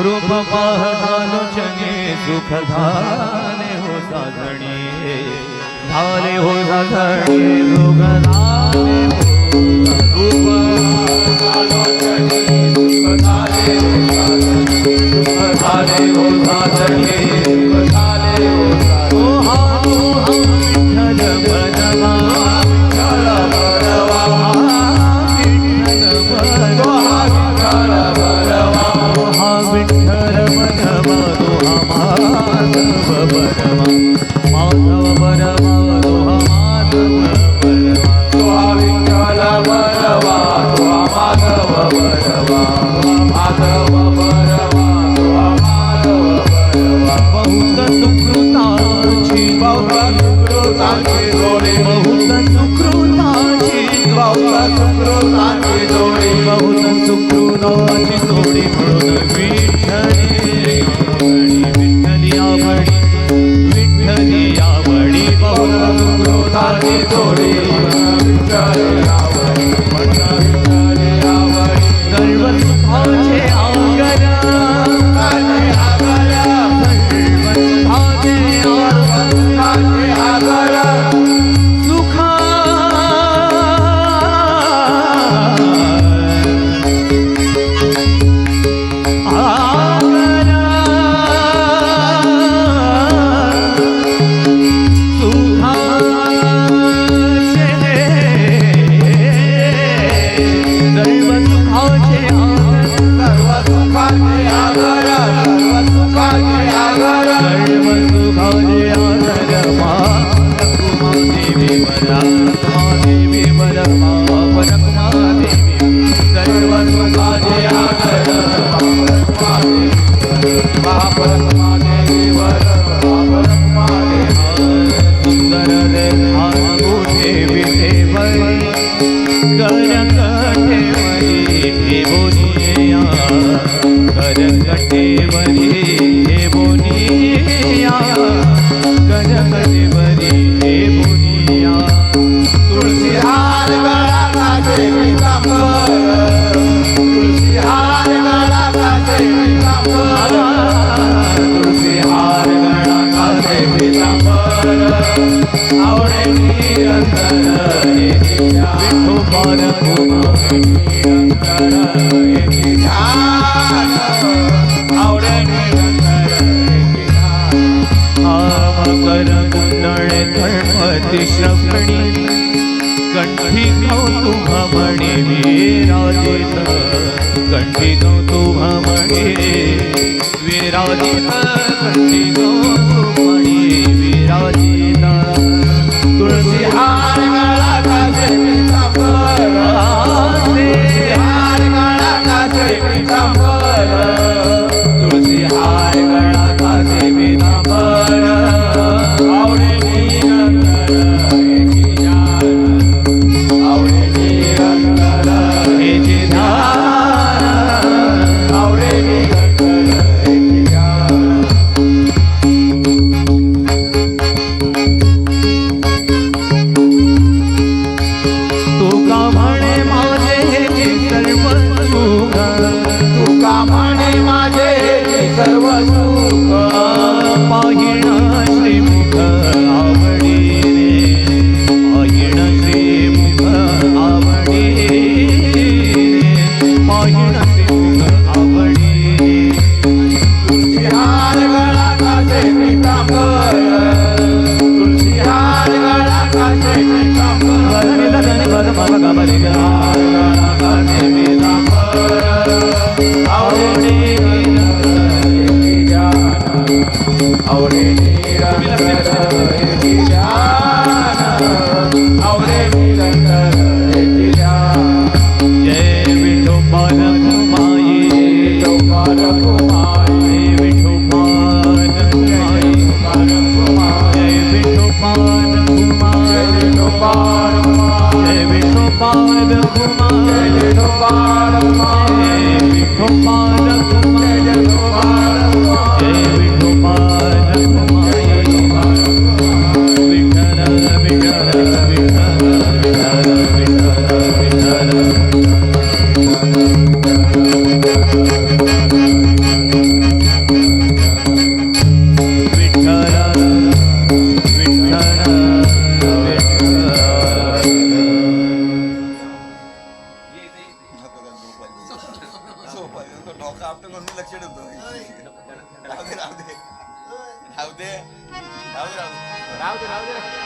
रूप पाहतालोचने सुख झाले हो साधणी, झाले हो साधणी सुख झाले हो। रूप पाहतालोचने सुख झाले हो साधणी, सुख झाले हो साधणी, सुख झाले हो साधणी। ओ हा विठ्ठल बनवा, विठ्ठल बनवा, विठ्ठल बनवा, विठ्ठल बनवा, विठ्ठल बनवा, माधव बनवा, माधव बनवा, माधव बनवा, विठ्ठल बनवा, माधव बनवा, माधव बनवा, माधव बनवा। बहुत सुकृताची, बहुत सुकृताची जोडी, बहुत सुकृताची, बहुत सुकृताची जोडी, बहुत सुकृताची जोडी म्हणून विठ्ठली विठ्ठली आवडी, विठ्ठली आवडी, बहुत सुकृताची जोडी विठ्ठली आवडी, विठ्ठली आवडी। सर्व सुखाचे आगर, श्रवणी कंठी कौतुक म्हणे विराजित, कंठी कौतुक म्हणे विराजित, कंठी कौतुक म्हणे विराजित। तुळसी हार गळाचे पीतांबर, हार गळाचे पीतांबर, तुळसी हार गळाचे पीतांबर, आवडे सर्व सुख पाहिण श्रीमुख आवडी रे, पाहिण श्रीमुख आवडी रे, पाहिण श्रीमुख आवडी रे। तुळशी हार गळाचे पीतांबर, तुळशी हार गळाचे पीतांबर, गळाचे पीतांबर, आवडी आवडे निरंतर एकी ध्यान, आवडे निरंतर एकी ध्यान। जय विठोबा। वाटतं म्हणून मी लक्ष ठेवतो राहू दे राहू दे राहू दे राहू दे राहू दे राहू दे राहू दे